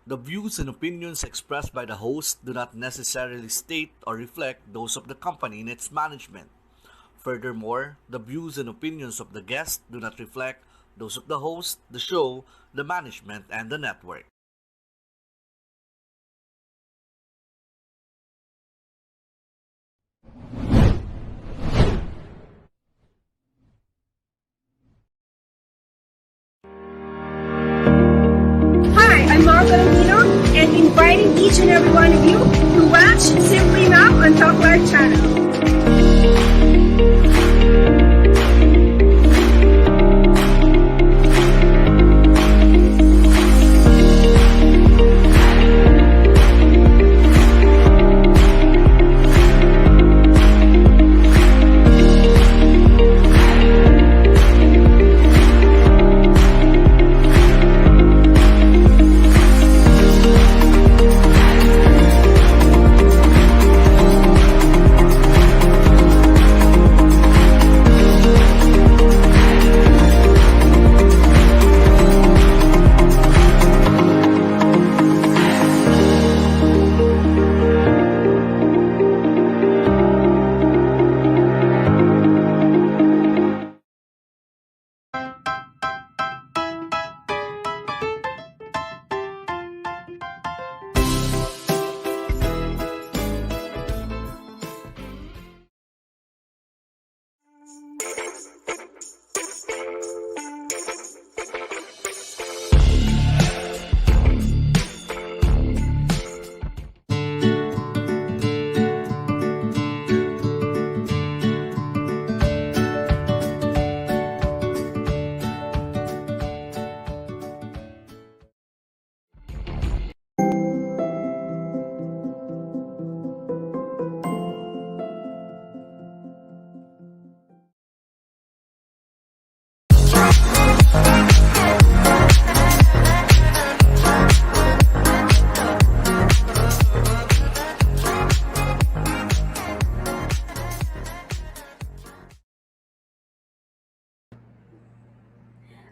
The views and opinions expressed by the host do not necessarily state or reflect those of the company and its management. Furthermore, the views and opinions of the guest do not reflect those of the host, the show, the management, and the network. Hi, I'm Marco Lamino and inviting each and every one of you to watch Simply Now on Talk Live channel.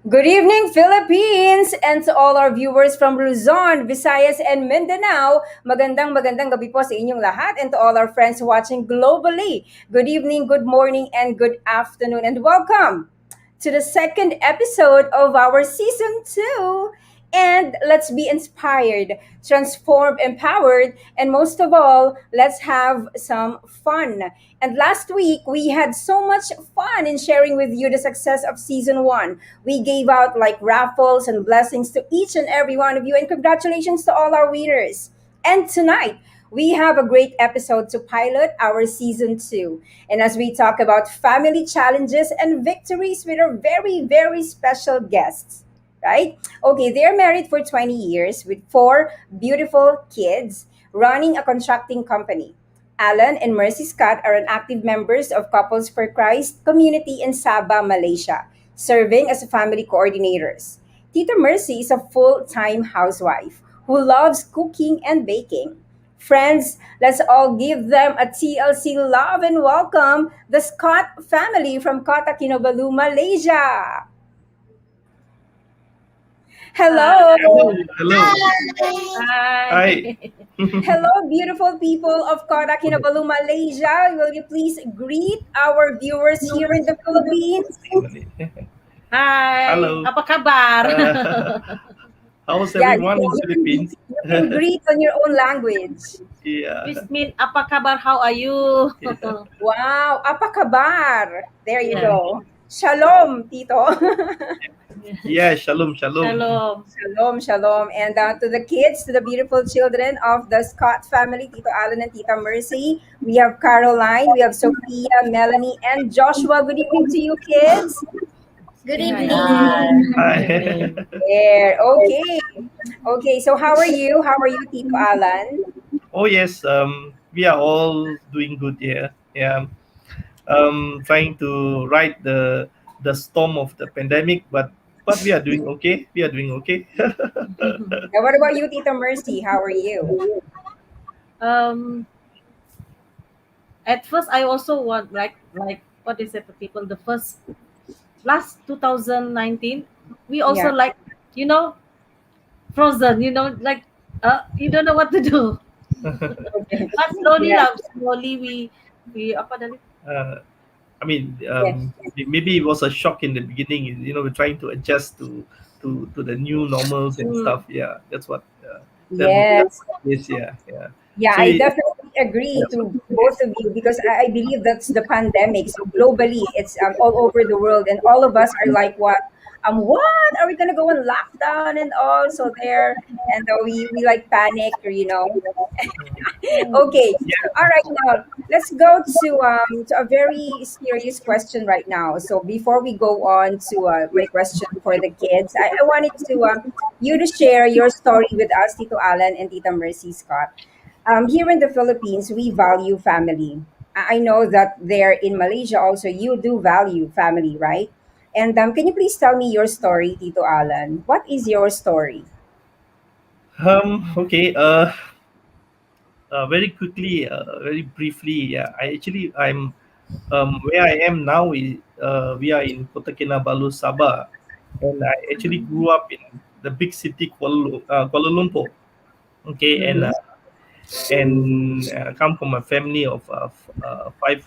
Good evening, Philippines! And to all our viewers from Luzon, Visayas, and Mindanao, magandang gabi po sa inyong lahat. And to all our friends watching globally, good evening, good morning, and good afternoon. And welcome to the second episode of our season 2. And let's be inspired, transformed, empowered, and most of all, let's have some fun. And last week, we had so much fun in sharing with you the success of season 1. We gave out like raffles and blessings to each and every one of you, and congratulations to all our winners. And tonight, we have a great episode to pilot our season 2. And as we talk about family challenges and victories with our very special guests, right? Okay, they're married for 20 years with 4 beautiful kids, running a contracting company. Alan and Mercy Scott are an active members of Couples for Christ community in Sabah, Malaysia, serving as family coordinators. Tita Mercy is a full-time housewife who loves cooking and baking. Friends, let's all give them a TLC love and welcome the Scott family from Kota Kinabalu, Malaysia. Hello. Hello, hello. Hi. Hi. Hello, beautiful people of Kota Kinabalu, Malaysia. Will you please greet our viewers here in the Philippines? Hi. Hello. Apa kabar? How's Yeah, everyone in Philippines? you can greet on your own language. Yeah. Bismin, apa kabar? How are you? Yeah. Wow, apa kabar? There you Yeah. go. Shalom, Tito. Yeah, shalom, shalom. Shalom. Shalom, shalom. And to the kids, to the beautiful children of the Scott family, Tito Alan and Tita Mercy, we have Caroline, we have Sophia, Melanie, and Joshua. Good evening to you, kids. Good Hi. evening. Hi. There. Okay. Okay, so how are you? How are you, Tito Alan? Oh yes, we are all doing good here. Yeah. Trying to ride the storm of the pandemic, but we are doing okay. We are doing okay. And what about you, Tita Mercy? How are you? um, at first, I also want like what is it? The people the first last 2019, we also Yeah. like you know frozen. Like You don't know what to do. Okay. But slowly Yeah. lah, slowly we apa tadi? uh, I mean, Yes. maybe it was a shock in the beginning. We're trying to adjust to the new normals and Mm, stuff. Yeah, that's what that's Yes. what it is. Yeah, yeah. Yeah, So I it, definitely agree yeah. to both of you because I believe that's the pandemic. So globally, it's all over the world, and all of us are like, what are we gonna go on lockdown and all? So there, and we like panic, Okay. Yeah. All right. Now let's go to a very serious question right now. So before we go on to my question for the kids, I wanted to you to share your story with us, Tito Alan and Tita Mercy Scott. Here in the Philippines, we value family. I know that there in Malaysia also you do value family, right? And can you please tell me your story, Tito Alan? What is your story? Okay. Very quickly, very briefly. Yeah. I'm where I am now is we are in Kota Kinabalu, Sabah, and I actually grew up in the big city Kuala Lumpur. Okay, Mm-hmm. and come from a family of five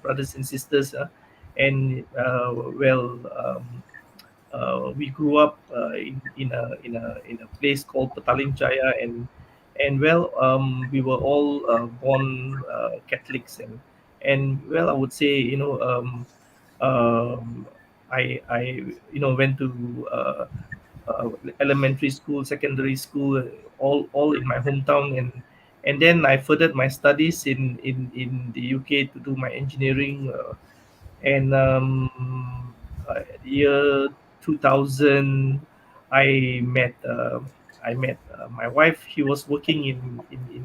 brothers and sisters, well, we grew up in a place called Petaling Jaya, and well, we were all born Catholics, and well, I would say, um, I went to uh, elementary school, secondary school, all in my hometown, and then I furthered my studies in the UK to do my engineering, and year 2000, I met my wife. She was working in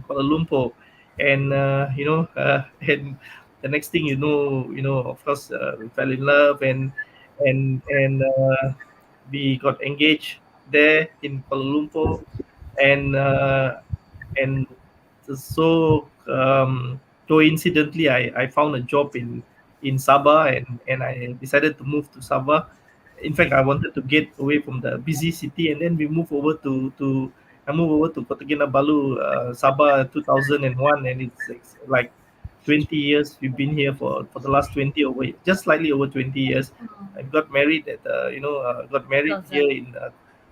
Kuala Lumpur, and and the next thing of course, we fell in love, and we got engaged there in Kuala Lumpur, and so coincidentally, I found a job in Sabah, and I decided to move to Sabah. In fact, I wanted to get away from the busy city, and then we moved over to I moved over to Kota Kinabalu, Sabah, 2001, and it's like 20 years. We've been here for the last 20, over just slightly over 20 years. I got married got married here 2000. in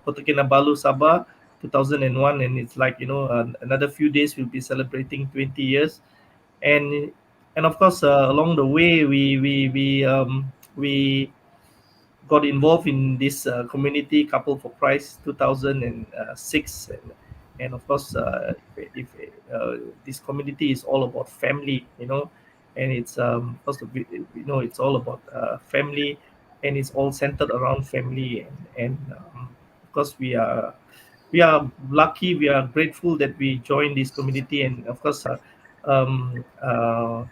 Kota Kinabalu, Sabah, 2001, and it's like, another few days we'll be celebrating 20 years, and of course, along the way, we got involved in this community Couple for Christ 2006, and of course, if this community is all about family, and it's first of it, it's all about family, and it's all centered around family, and of course, we are lucky, we are grateful that we joined this community, and of course, um, uh,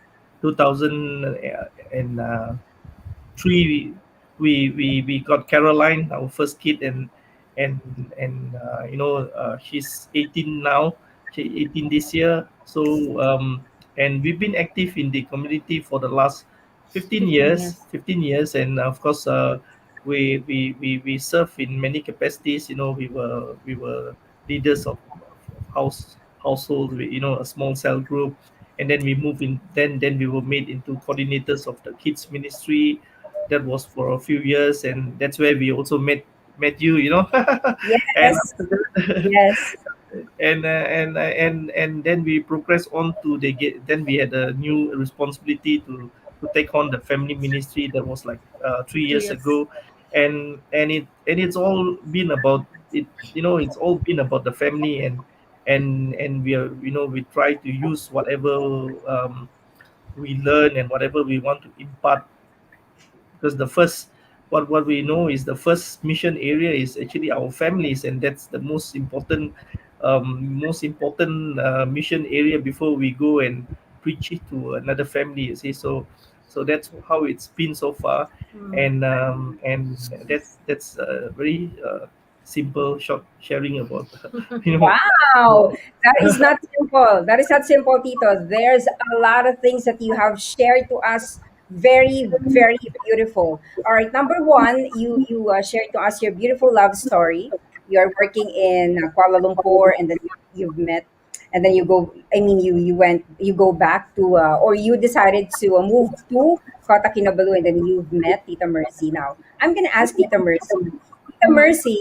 2003, we got Caroline, our first kid, and she's 18 now. She's 18 this year. So, and we've been active in the community for the last 15 15 years. years. 15 years, and of course, we serve in many capacities. We were leaders of household. A small cell group, and then we move in. Then we were made into coordinators of the kids ministry. That was for a few years, and that's where we also met you. And Yes. after that, Yes. and then we progressed on to then we had a new responsibility to take on the family ministry. That was like 3 Two years years. ago, and it's all been about it. It's all been about the family, and we try to use whatever we learn and whatever we want to impart, because the first what we know is the first mission area is actually our families, and that's the most important mission area before we go and preach it to another family, you see. So that's how it's been so far, Mm. and that's very simple short sharing about you know Wow, that is not simple. That is not simple, Tito. There's a lot of things that you have shared to us. Very, very beautiful. All right, number one, you shared to us your beautiful love story. You are working in Kuala Lumpur, and then you you've met, and then you go. I mean, you go back to, or you decided to move to Kota Kinabalu, and then you've met Tita Mercy. Now, I'm gonna ask Tita Mercy. Tita Mhm. Mercy,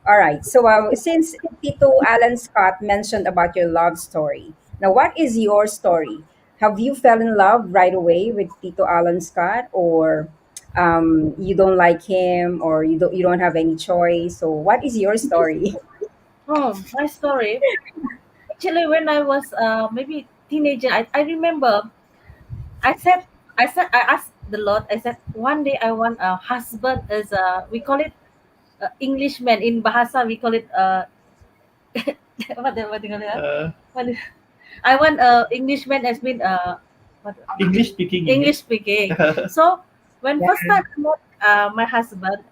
all right. So, since Tito Alan Scott mentioned about your love story, now what is your story? Have you fell in love right away with Tito Alan Scott, or you don't like him, or you don't have any choice? So, what is your story? Oh, my story. Actually, when I was maybe teenager, I remember I said I asked the Lord. I said one day I want a husband as a, we call it Englishman in Bahasa. We call it what do you call it? Uh, What is, I want a Englishman as been what, English speaking, you mean? English speaking. So when Yeah. first time I met my husband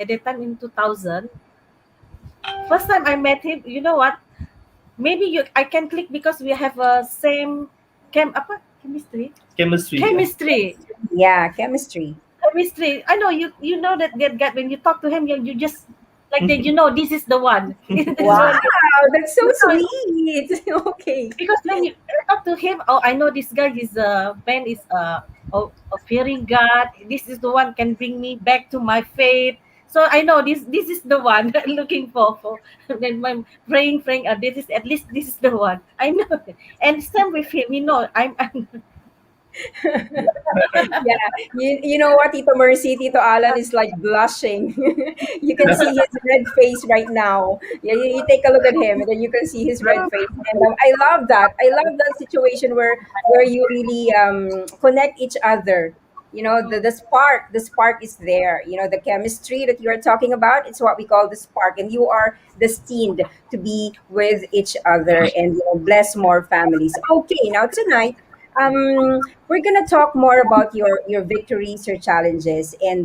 at that time in 2000, first time I met him, you know what? Maybe you I can click because we have a same apa chemistry Chemistry, yeah. chemistry Yeah, chemistry. chemistry. I know you know that guy when you talk to him, you just like that. You know this is the one. This is Wow, one. that's so You know, sweet. Okay. because when you talk to him, oh, I know this guy is man is of fearing God. This is the one can bring me back to my faith. So I know this is the one I'm looking for. Then I'm praying. This is at least this is the one. I know, and same with him. You know, I'm Yeah, you know what, Tito Mercy, Tito Alan is like blushing. You can see his red face right now. Yeah, you take a look at him, and then you can see his red face. And I love that. I love that situation where you really connect each other. You know, the spark is there. You know, the chemistry that you are talking about. It's what we call the spark, and you are destined to be with each other and bless more families. Okay, now tonight. We're gonna talk more about your victories, your challenges, and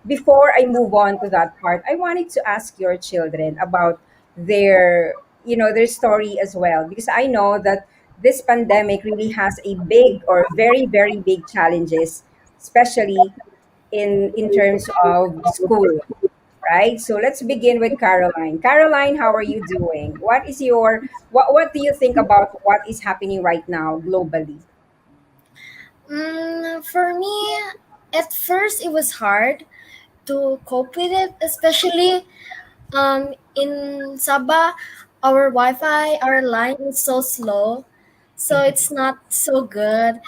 before I move on to that part, I wanted to ask your children about their story as well, because I know that this pandemic really has a big or very very big challenges, especially in terms of school, right? So let's begin with Caroline. Caroline, how are you doing? What do you think about what is happening right now globally? For me, at first it was hard to cope with it, especially in Sabah, our Wi-Fi, our line is so slow, so it's not so good.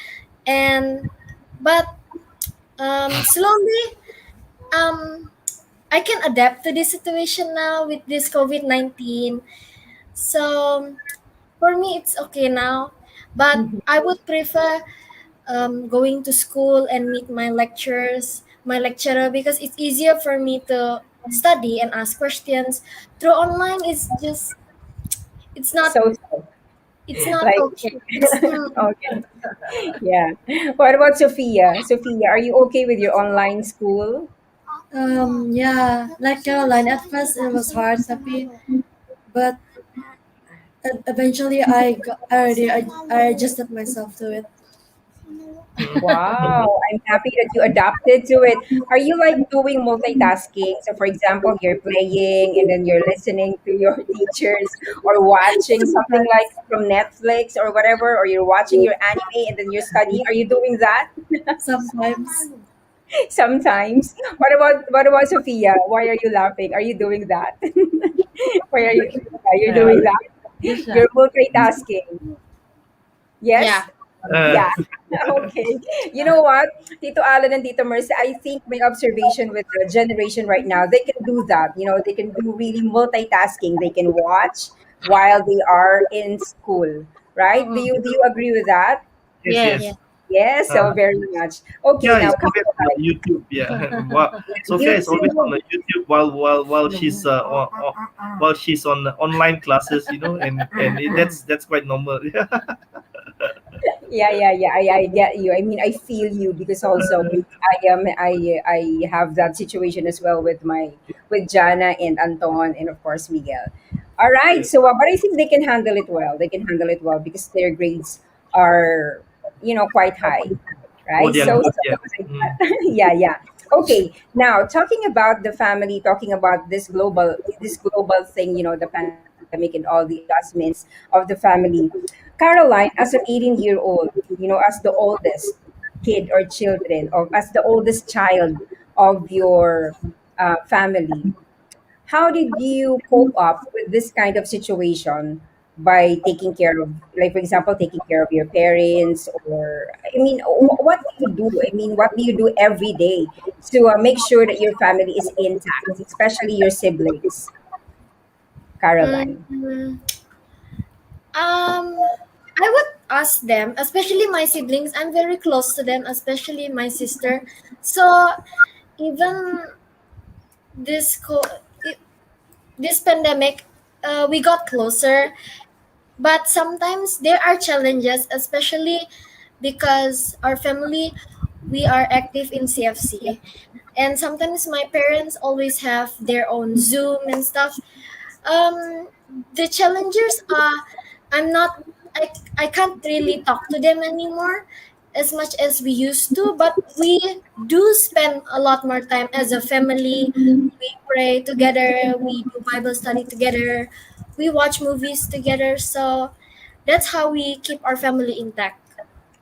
And but slowly, um, I can adapt to this situation now with this COVID-19. So for me, it's okay now. But I would prefer going to school and meet my lecturer, because it's easier for me to study and ask questions. Through online, it's not So it's not like okay. It's okay, yeah. What about Sophia? Sophia, are you okay with your online school? Yeah, like Caroline, at first it was hard, tapi, but eventually I adjusted myself to it. Wow, I'm happy that you adapted to it. Are you like doing multitasking? So, for example, you're playing and then you're listening to your teachers, or watching something like Sometimes, from Netflix or whatever, or you're watching your anime and then you're studying. Are you doing that? sometimes, Sometimes. What about Sophia? Why are you laughing? Are you doing that? Why are you? Yeah, you're Yeah. doing that. this You're multitasking. yeah. Yes. Uh, Yeah. Okay. You know what, Tito Alan and Tito Mercy, I think my observation with the generation right now, they can do that. You know, they can do really multitasking. They can watch while they are in school, right? Do mm-mm. you agree with that? yes, Yeah. yes. Yes, so Uh, very much. Okay, yeah, now it's always on Caroline. YouTube. Yeah, well, Sophia is always on YouTube. the YouTube while she's while she's on the online classes, and that's quite normal. Yeah. Yeah. I get you. I mean, I feel you, because also I have that situation as well with Jana and Anton and of course Miguel. All right. Yeah. So, but I think they can handle it well. They can handle it well because their grades are, quite high, Oh, right? they are So good. Yeah. something like that. Yeah. Okay. Now talking about the family, talking about this global thing, the pandemic. pandemic and all the adjustments of the family. Caroline, as an 18-year-old, as the oldest kid or children, or as the oldest child of your family, how did you cope up with this kind of situation by taking care of, like, for example, taking care of your parents? Or, I mean, what do you do? I mean, what do you do every day to make sure that your family is intact, especially your siblings? Caroline. Mm, I would ask them, especially my siblings. I'm very close to them, especially my sister. So even this this pandemic, we got closer. But sometimes there are challenges, especially because our family, we are active in CFC, and sometimes my parents always have their own Zoom and stuff. um the challenges are, I'm not I can't really talk to them anymore as much as we used to, but we do spend a lot more time as a family. We pray together, we do Bible study together, we watch movies together. So that's how we keep our family intact.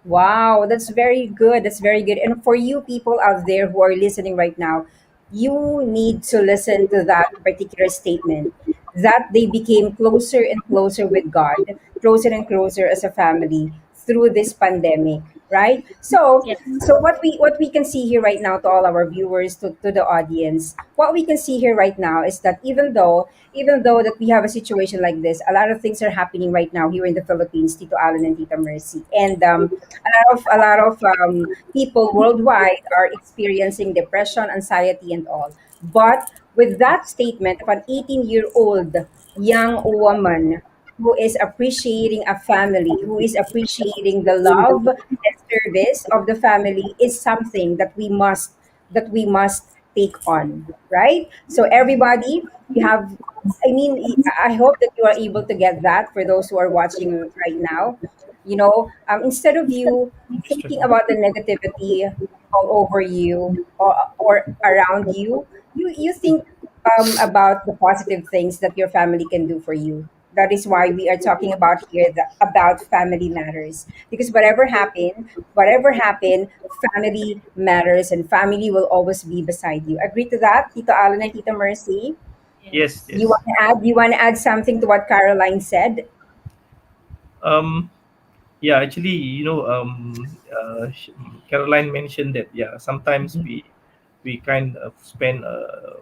Wow, that's very good. That's very good. And for you people out there who are listening right now, you need to listen to that particular statement, that they became closer and closer with God, closer and closer as a family through this pandemic, right? So, Yes. what we can see here right now, to all our viewers, to the audience, what we can see here right now is that even though that we have a situation like this, a lot of things are happening right now here in the Philippines, Tito Alan and Tita Mercy. And a lot of people worldwide are experiencing depression, anxiety, and all. But with that statement of an 18-year-old young woman who is appreciating a family, who is appreciating the love and service of the family, is something that we must take on, right? So everybody, you have, I mean, I hope that you are able to get that for those who are watching right now. Instead of you thinking about the negativity all over you, or around you, you think about the positive things that your family can do for you. That is why we are talking about here about family matters, because whatever happened, family matters, and family will always be beside you. Agree to that, Tito Alan and Tita Mercy? Yes, Yes. You yes. want to add? You want to add something to what Caroline said? Um, yeah, actually, Caroline mentioned that, yeah, sometimes we kind of spend a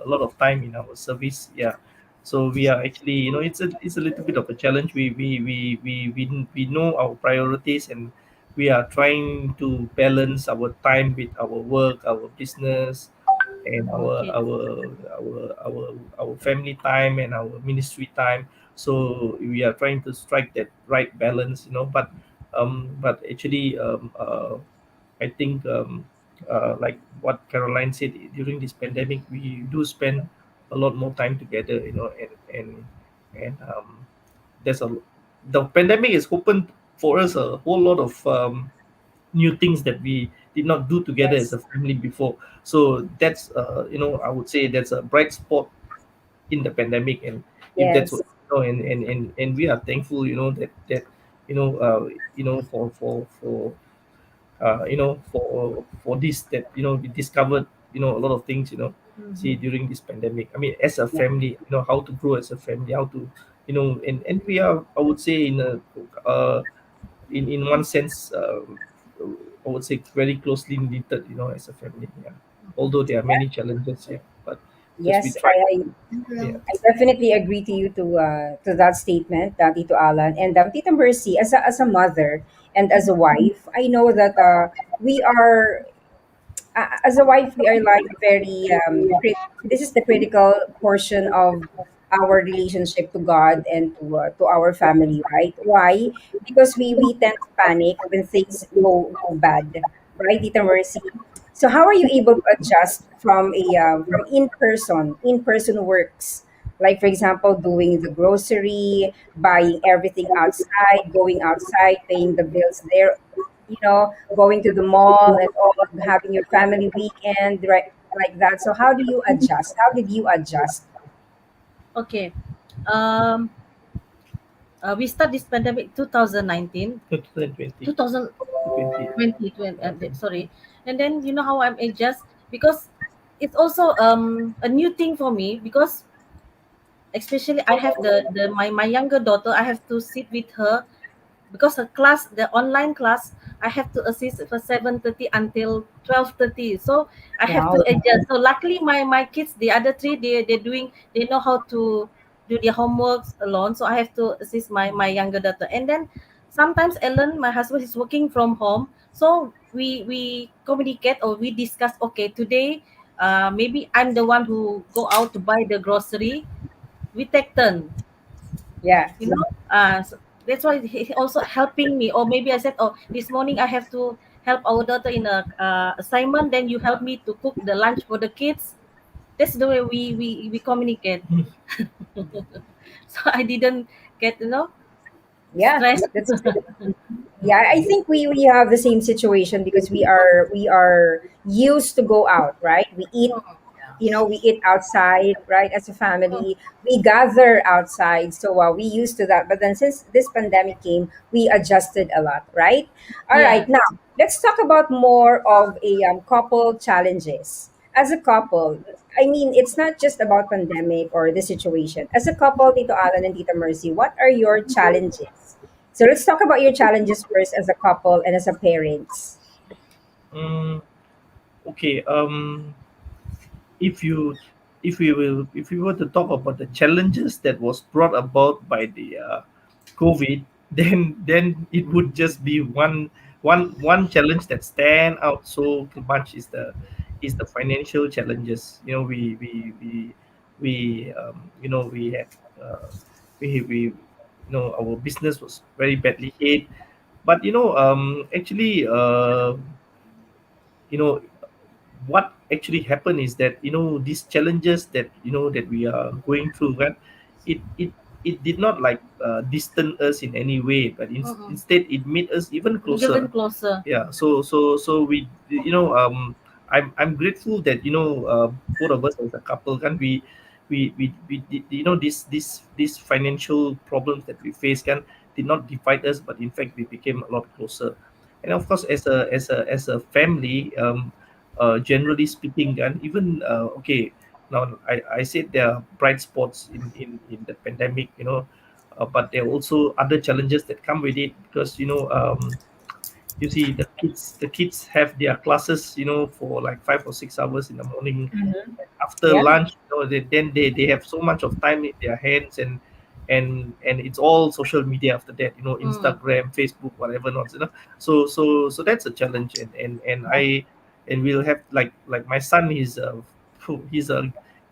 lot of time in our service. Yeah, so we are actually, it's a little bit of a challenge. We know our priorities, and we are trying to balance our time with our work, our business, and our Okay. our our our our family time and our ministry time. So we are trying to strike that right balance, but actually, I think, like what Caroline said, during this pandemic we do spend a lot more time together, and there's a the pandemic has opened for us a whole lot of new things that we did not do together as Yes, a family before. So that's, I would say that's a bright spot in the pandemic. And if that's yes, what, and we are thankful, that you know uh, for this, that we discovered, a lot of things, see, hmm, during this pandemic. I mean, as a yeah, family, how to grow as a family, how to, and we are, I would say, in one sense, I would say very closely knitted, as a family. Yeah. Although there are many challenges, yeah, but just we yes. try. Yeah. Yeah. I definitely agree to you, to that statement, Tito Alan and Tita Mercy. As a mother and as a wife, I know that we are as a wife, we are like very this is the critical portion of our relationship to God and to our family, right? Why? Because we tend to panic when things go bad, right, Tita Mercy? So how are you able to adjust from from in person works, like for example doing the grocery, buying everything outside, going outside, paying the bills there, going to the mall and all, having your family weekend, right, like that. So how do you adjust? How did you adjust? Okay. Um, we start this pandemic 2019, 2020. 20. 2020, Okay. sorry. And then you know how I'm adjust, because it's also a new thing for me, because especially I have my younger daughter. I have to sit with her because her class, the online class, I have to assist for 7:30 until 12:30. So I have to Wow. adjust. So luckily my kids, the other three, they know how to do their homeworks alone. So I have to assist my younger daughter. And then sometimes Ellen, my husband, is working from home. So we communicate, or we discuss, okay, today maybe I'm the one who go out to buy the grocery. We take turn, Yeah. so that's why he also helping me. Or maybe I said, oh, this morning I have to help our daughter in a assignment, then you help me to cook the lunch for the kids. That's the way we communicate. So I didn't get, Yeah. stressed. That's good. Yeah, I think we have the same situation because we are used to go out, right? We eat, we eat outside, right? As a family, we gather outside. So we used to that. But then since this pandemic came, we adjusted a lot, right? All right, Yeah. now let's talk about more of a couple challenges. As a couple, I mean, it's not just about pandemic or the situation. As a couple, Tito Alan and Tita Mercy, what are your challenges? So let's talk about your challenges first as a couple and as a parents. Mm, okay. If you if we were to talk about the challenges that was brought about by the COVID, then it would just be one challenge that stand out so much is the financial challenges. You know, we had uh, we our business was very badly hit, but actually you know what actually happened is that these challenges that that we are going through, right? It did not like distance us in any way, but Mm-mm. instead it made us even Even closer. closer. Yeah, so we I'm grateful that both of us as a couple, can we did, this financial problems that we face can did not divide us, but in fact we became a lot closer. And of course, as a family, generally speaking, and even okay, now I said there are bright spots in the pandemic, but there are also other challenges that come with it, because you see the kids have their classes for like 5 or 6 hours in the morning. Mhm. After Yeah. lunch, then they have so much of time in their hands, and it's all social media after that, Mm. Instagram, Facebook, whatever not, so that's a challenge. And we'll have like my son, he's a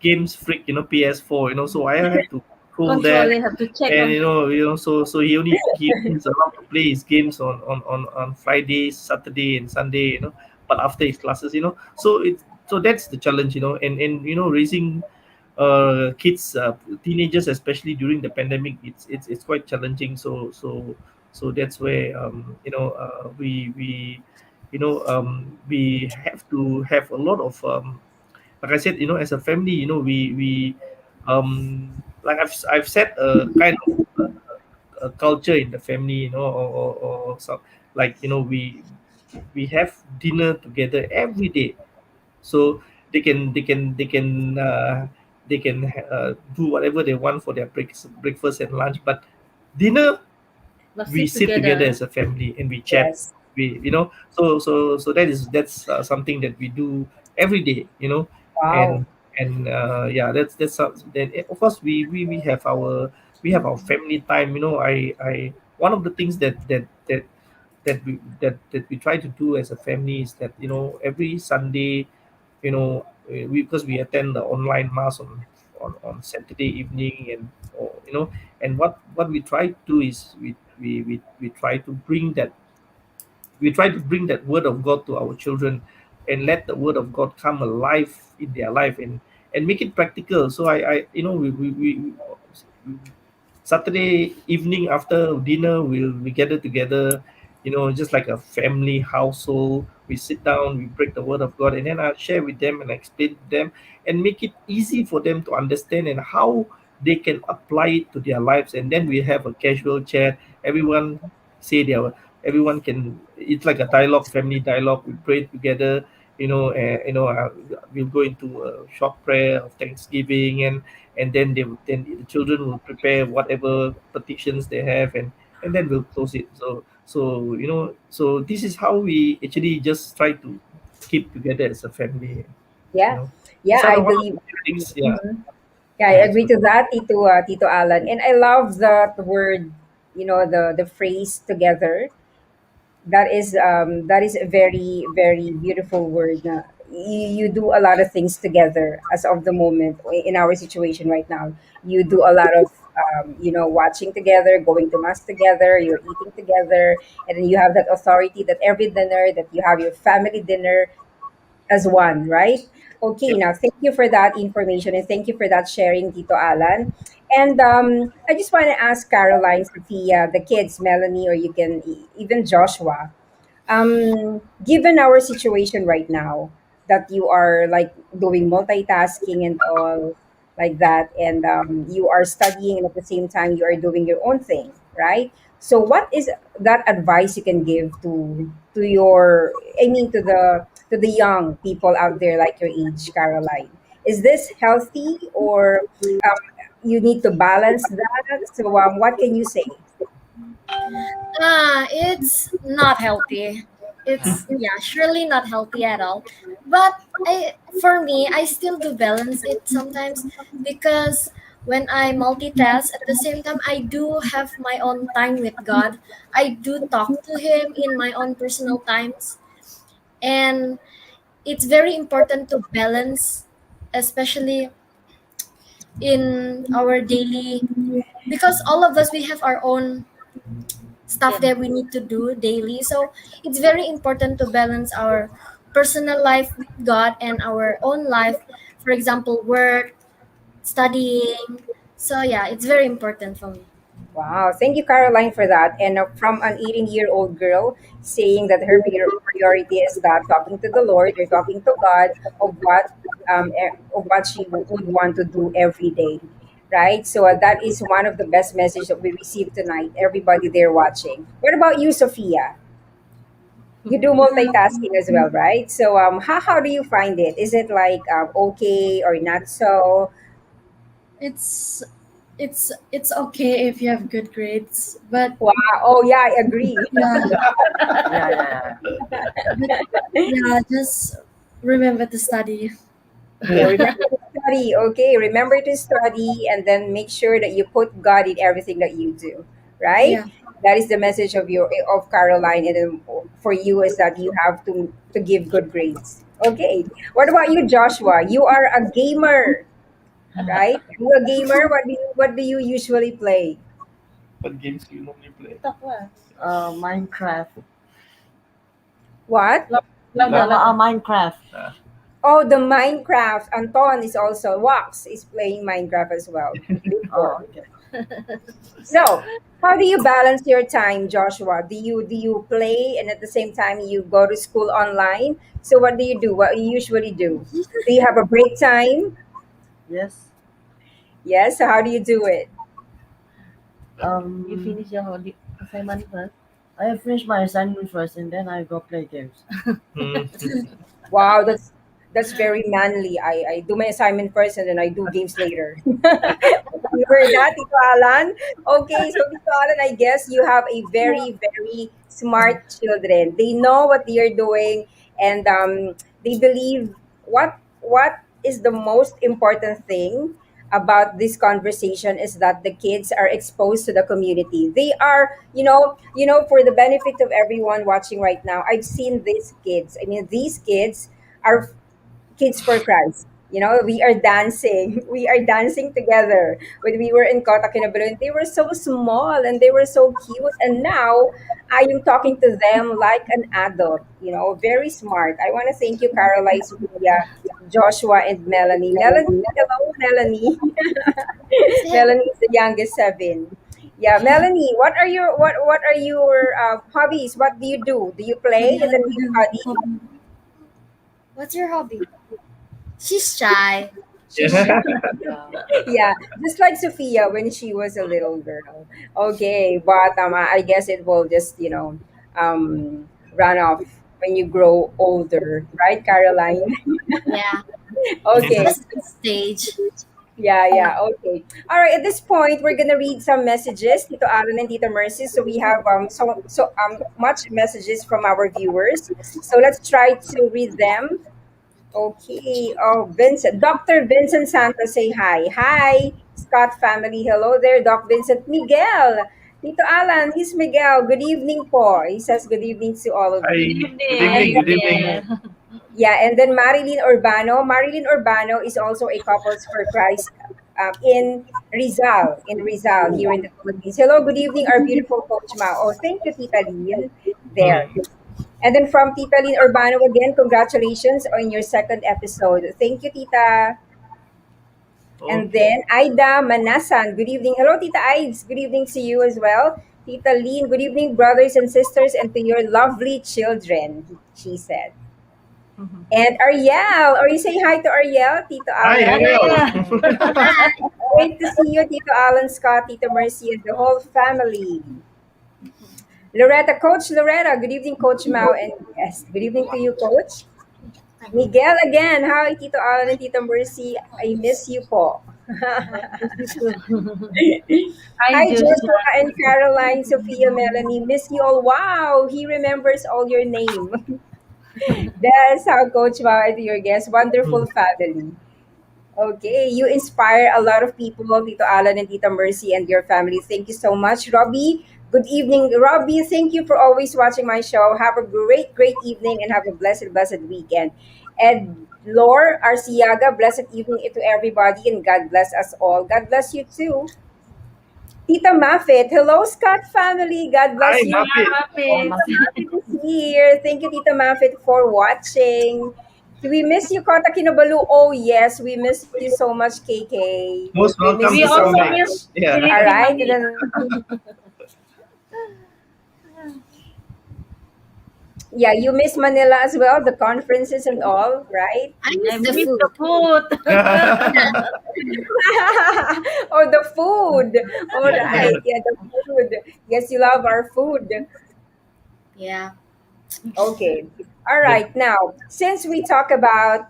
games freak, PS4, so I have to control Control, that. they have to check And on. so he is allowed to play his games on Fridays, Saturday, and Sunday, but after his classes, so that's the challenge, and raising kids, teenagers, especially during the pandemic, it's quite challenging. So that's where we have to have a lot of like I said, as a family, we like I've set a kind of a culture in the family, or some, like we have dinner together every day, so they can do whatever they want for their breakfast and lunch, but dinner, Let's we sit sit together together. as a family and we chat. Yes. So that's something that we do every day, Wow. and yeah, that's then of course we have our family time. I One of the things that we try to do as a family is that every Sunday, because we attend the online mass on Saturday evening, and what we try to do is we try to bring that word of God to our children, and let the word of God come alive in their life, and make it practical. So I we Saturday evening after dinner, we gather together, just like a family household. We sit down, we break the word of God, and then I share with them and explain to them, and make it easy for them to understand, and how they can apply it to their lives, and then we have a casual chat. Everyone say their, everyone can, it's like a dialogue, family dialogue. We pray together, we'll go into a short prayer of thanksgiving, and then then the children will prepare whatever petitions they have, and then we'll close it. So this is how we actually just try to keep together as a family. you Yeah. know Yeah, these are I the one of believe. the things. Yeah. Yeah, I Yeah, agree so to that, Tito Alan. And I love that word, the phrase together. That is a very, very beautiful word. Na you do a lot of things together as of the moment in our situation right now. You do a lot of watching together, going to mass together, you're eating together, and then you have that authority that every dinner that you have your family dinner as one, right? Okay, yep. now thank you for that information and thank you for that sharing, Tito Alan. And I just want to ask Caroline, Sophia, the kids, Melanie, or you can even Joshua. Given our situation right now, that you are like doing multitasking and all like that, and you are studying and at the same time you are doing your own thing, right? So, what is that advice you can give to your, I mean, to the young people out there like your age, Caroline? Is this healthy or you need to balance that? So, what can you say? It's not healthy. It's, yeah, surely not healthy at all. But for me, I still do balance it sometimes, because when I multitask at the same time, I do have my own time with God. I do talk to Him in my own personal times, and it's very important to balance, especially in our daily, because all of us, we have our own stuff Yes. that we need to do daily. So it's very important to balance our personal life with God and our own life. For example, work, studying. So yeah, it's very important for me. Wow, thank you, Caroline, for that. And from an 18-year-old girl saying that her priority is that talking to the Lord or talking to God of what she would want to do every day, right? So that is one of the best messages that we received tonight. Everybody there watching. What about you, Sophia? You do multitasking as well, right? So how do you find it? Is it like okay or not so? It's it's okay if you have good grades, but Wow. Oh yeah, I agree. yeah, Yeah, yeah, but yeah, just remember to study. Okay, remember to study. Okay, remember to study and then make sure that you put God in everything that you do, right? Yeah. That is the message of Caroline, and then for you is that you have to give good grades. Okay, what about you, Joshua? You are a gamer, right? Are you a gamer? What do you usually play? What games do you normally play? Talk lah. Minecraft. What? Louder, louder. Minecraft. Ah, Oh, the Minecraft. Anton is also Wax is playing Minecraft as well Oh, before. okay. So, how do you balance your time, Joshua? Do you play and at the same time you go to school online? So what do you do? What you usually do? Do you have a break time? Yes. Yes. So how do you do it? You Um, finish your assignment first. I finish my assignment first, and then I go play games. mm. Wow, that's very manly. I do my assignment first and then I do games later. You heard that, Tito Alan? Okay, so Tito Alan, I guess you have a very, very smart children. They know what they are doing, and they believe what is the most important thing about this conversation is that the kids are exposed to the community. They are, for the benefit of everyone watching right now. I've seen these kids. I mean, these kids are Kids for Christ. We are dancing. We are dancing together. When we were in Kota Kinabalu, and they were so small and they were so cute. And now I am talking to them like an adult, very smart. I want to thank you, Caroline, Sophia, Joshua, and Melanie. Melanie, hello, Melanie. Say, Melanie is the youngest seven. Yeah, Melanie, what are your hobbies? What do you do? Do you play and then you study? what's your hobby? She's shy. Yeah. Yeah, just like Sophia when she was a little girl. Okay, but I guess it will just run off when you grow older, right, Caroline? Yeah, it's Okay. just a stage. Yeah, yeah, okay. All right, at this point, we're gonna read some messages, Tito Alan and Tito Mercy. So we have much messages from our viewers. So let's try to read them. Okay. Oh, Vincent, Dr. Vincent Santos, say hi. Hi, Scott family. Hello there, Doc Vincent. Miguel, Tito Alan, he's Miguel. Good evening po. He says good evening to all of Good you. Hi. Good And evening. evening, Good evening. Miguel. yeah, and then Marilyn Urbano. Marilyn Urbano is also a Couples for Christ in Rizal, here in the Philippines. Hello, good evening, our beautiful Coach Mao. Oh, thank you, Tita Lynn. There. Mhm. And then from Tita Lynn Urbano again, congratulations on your second episode. Thank you, Tita. And Okay. then Aida Manasan, good evening. Hello, Tita Ives. Good evening to you as well. Tita Lynn, good evening, brothers and sisters, and to your lovely children, she said. And Ariel, or you say hi to Ariel, Tito Hi, Alan. Ariel. Great to see you, Tito Alan, Scott, Tito Mercy, and the whole family. Loretta, Coach Loretta, good evening, Coach Mao, and yes, good evening to you, Coach. Miguel again, hi, Tito Alan and Tito Mercy. I miss you po. Hi, Hi, Joshua. Joshua and Caroline, Sophia, Melanie. Miss you all. Wow, he remembers all your name. That's how Coach Mao and your guest. Wonderful family. Okay, you inspire a lot of people, Tito Alan and Tita Mercy and your family. Thank you so much, Robbie. Good evening, Robbie. Thank you for always watching my show. Have a great, great evening and have a blessed, blessed weekend. And Lore Arciaga, blessed evening to everybody and God bless us all. God bless you too. Tita Maffet, hello, Scott family. God Hi, bless you. Muppet. Happy. Tita Maffet is here. Thank you, Tita Maffet, for watching. Do we miss you, Kota Kinabalu? Oh, yes, we miss you so much, KK. Most We miss welcome We you to so come also back. much. miss Yeah. All Philippine right. And Mami. then, yeah, you miss Manila as well, the conferences and all, right? I I miss the miss the food. food. Oh, the food. All right. Yeah, the food. Yes, you love our food. Yeah. Okay. All The- right. Now, since we talk about,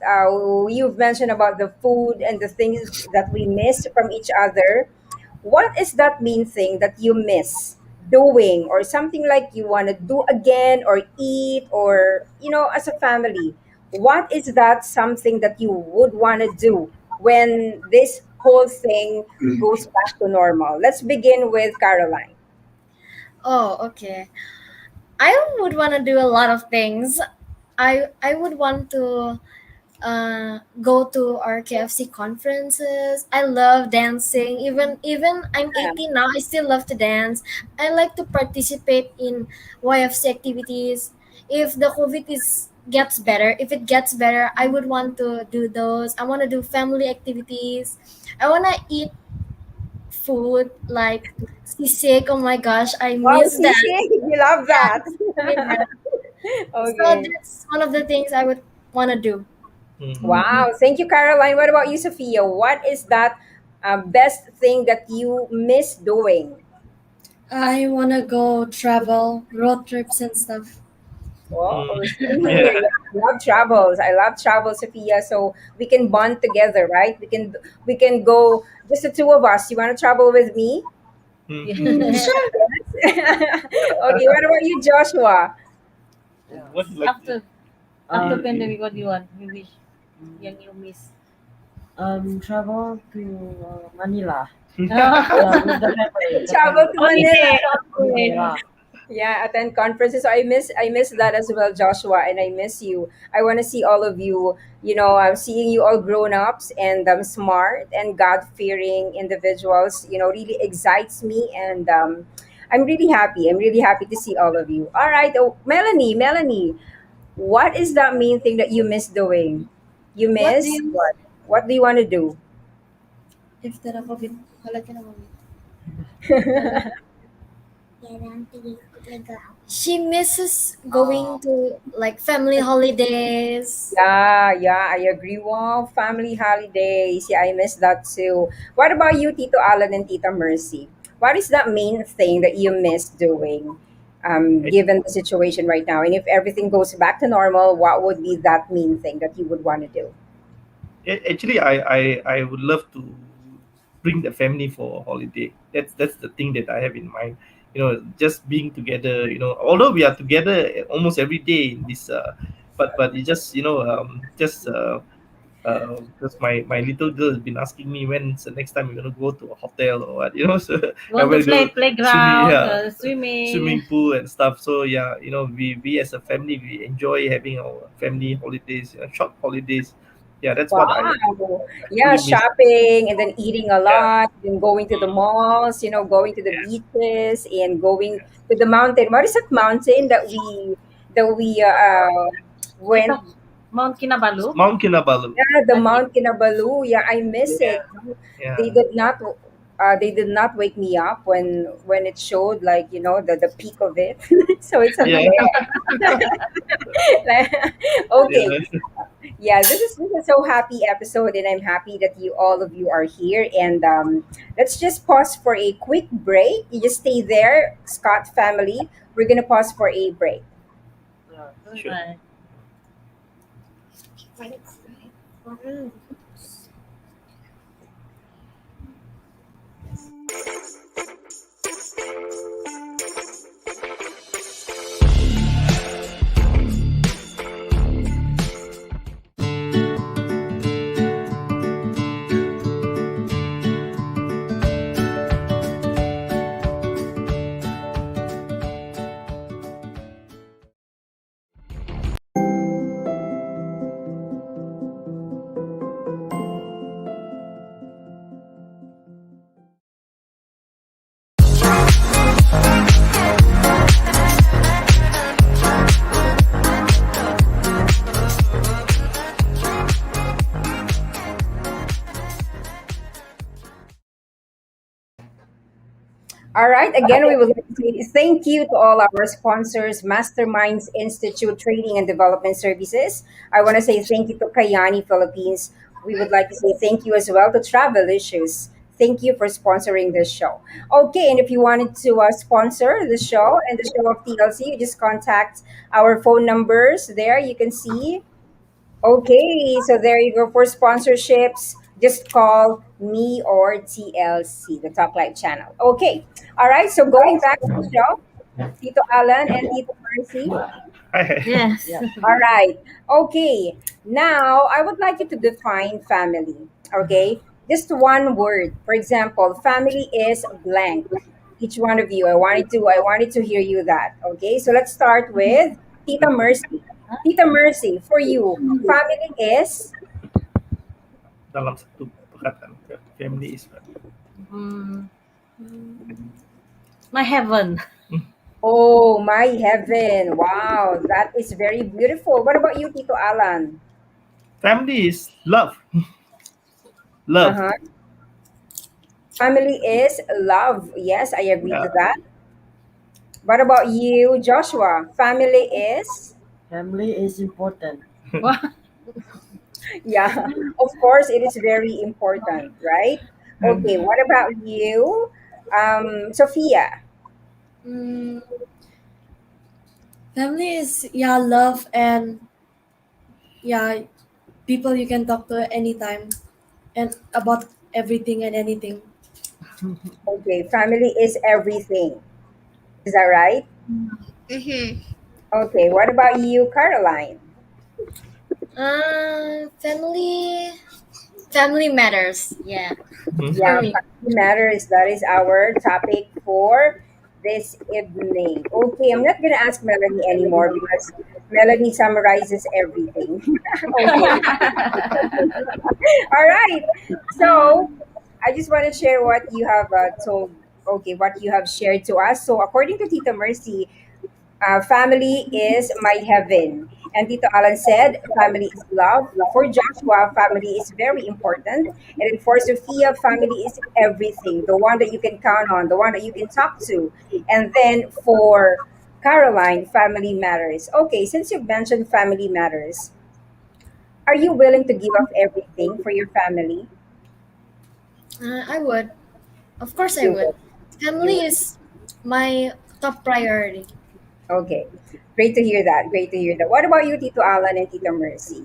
you've mentioned about the food and the things that we miss from each other, what is that main thing that you miss doing or something like you want to do again or eat or, as a family? What is that something that you would want to do when this whole thing goes back to normal? Let's begin with Caroline. Oh, okay. I would want to do a lot of things. I would want to go to our KFC conferences. I love dancing. Even I'm 18 now, I still love to dance. I like to participate in YFC activities. If the COVID is gets better, if it gets better, I would want to do those. I want to do family activities. I want to eat food like sisig. Oh my gosh, I Wow, miss that. Sisi, you love that. Yeah. So Okay. that's one of the things I would want to do. Mhm. Wow. Thank you, Caroline. What about you, Sophia? What is that best thing that you miss doing? I wanna go travel, road trips and stuff. Oh, Mm. same here. Yeah. Yeah, I love travels. I love travel, Sophia. So we can bond together, right? We can go just the two of us. You want to travel with me? Mhm. Mm, sure. Okay. What about you, Joshua? What you like? after after Um, pandemic, what do you want? You wish mm, yang you miss. travel to Manila. Oh, With the family, with the Travel family. to Manila. holiday, Holiday holiday. lah. Yeah, attend conferences. So I miss that as well, Joshua, and I miss you. I want to see all of you. I'm seeing you all grown ups and smart and God fearing individuals. Really excites me, and I'm really happy. I'm really happy to see all of you. All right, Melanie, what is that main thing that you miss doing? You What do miss you what? What do you want to do? if there are COVID? Wala ka na, mami. She misses going to like family holidays. Yeah, yeah, I agree. Wow, family holidays. Yeah, I miss that too. What about you, Tito Alan and Tita Mercy? What is that main thing that you miss doing, given the situation right now? And if everything goes back to normal, what would be that main thing that you would want to do? Actually, I would love to bring the family for a holiday. That's the thing that I have in mind. Just being together. Although we are together almost every day in this, but it just because my little girl has been asking me when's the next time we're gonna go to a hotel or what. So I Want to want to play go swimming, playground, yeah, swimming. swimming pool and stuff. So yeah, we as a family we enjoy having our family holidays, short holidays. Yeah, that's what Wow. I Yeah, truly miss. shopping and then eating a Yeah. lot, then going to the Mm, malls, going to the yes. beaches and going Yes. to the mountain. What is that mountain that we Ito, went? Mount Kinabalu. Mount Kinabalu. Yeah, the Talik. Mount Kinabalu. Yeah, I miss it. Yeah. They Yeah. did not they did not wake me up when it showed, like, the peak of it. So it's Yeah. something like okay. Yeah. Yeah, this is so happy episode, and I'm happy that you all of you are here. And let's just pause for a quick break. You just stay there, Scott family. We're gonna pause for a break. Sure. Right. All right. Again, we would like to say thank you to all our sponsors, Masterminds Institute Training and Development Services. I want to say thank you to Kayani Philippines. We would like to say thank you as well to Travel Issues. Thank you for sponsoring this show. Okay, and if you wanted to sponsor the show and the show of TLC, you just contact our phone numbers there. You can see. Okay, so there you go for sponsorships. Just call me or TLC, the Talk Live channel. Okay, all right. So going back to the show, Tito Alan and Tito Mercy. Yes. Yeah. All right. Okay. Now I would like you to define family. Okay, just one word. For example, family is blank. Each one of you. I wanted to hear you that. Okay. So let's start with Tita Mercy. Tita Mercy, for you, family is. Dalam satu perkataan, family is what? Mm, my heaven. Oh, my heaven. Wow, that is very beautiful. What about you, Tito Alan? Family is love. Love. Uh-huh. Family is love. Yes, I agree to Yeah. that. What about you, Joshua? Family is. Family is important. Yeah, of course, it is very important, right? Okay, what about you, Sophia? Mm, family is, yeah, love, and yeah, people you can talk to anytime and about everything and anything. Okay, family is everything. Is that right? Mm-hmm. Okay, what about you, Caroline? Family matters. Yeah, for Yeah, me. family matters. That is our topic for this evening. Okay, I'm not gonna ask Melanie anymore because Melanie summarizes everything. Okay, all right. So I just want to share what you have told. Okay, what you have shared to us. So according to Tita Mercy, family is my heaven. And Tito Alan said, family is love. For Joshua, family is very important. And then for Sophia, family is everything. The one that you can count on, the one that you can talk to. And then for Caroline, family matters. Okay, since you've mentioned family matters, are you willing to give up everything for your family? I would. Of course, I You would. would. You Family would. is my top priority. Okay. Great to hear that. Great to hear that. What about you, Tito Alan and Tito Mercy?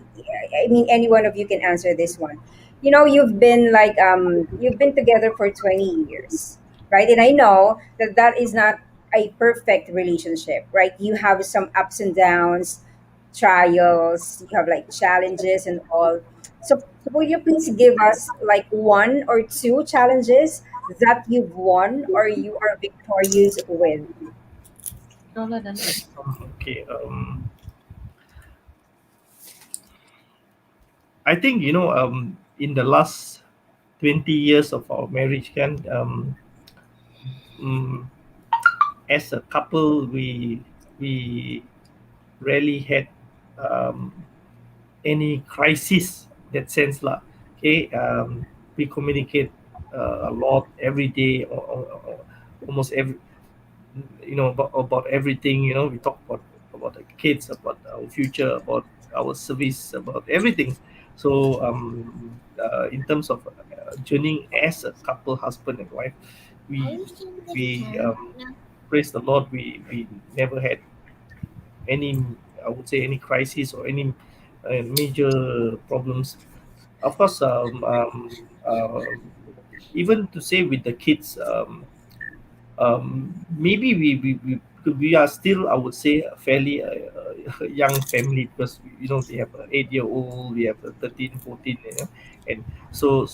I mean, any one of you can answer this one. You know, you've been together for 20 years, right? And I know that that is not a perfect relationship, right? You have some ups and downs, trials, you have like challenges and all. So will you please give us like one or two challenges that you've won or you are victorious with? Taller than us. Okay. I think in the last 20 years of our marriage, can mm, as a couple we rarely had um, any crisis that sense lah. Okay, we communicate a lot every day, or almost every about everything. We talk about the kids, about our future, about our service, about everything. So in terms of journeying as a couple, husband and wife, we praise the Lord, we never had any, I would say, any crisis or any major problems. Of course, even to say with the kids, maybe we are still, I would say, a fairly young family, because we have an 8-year-old, we have a 13, 14, and so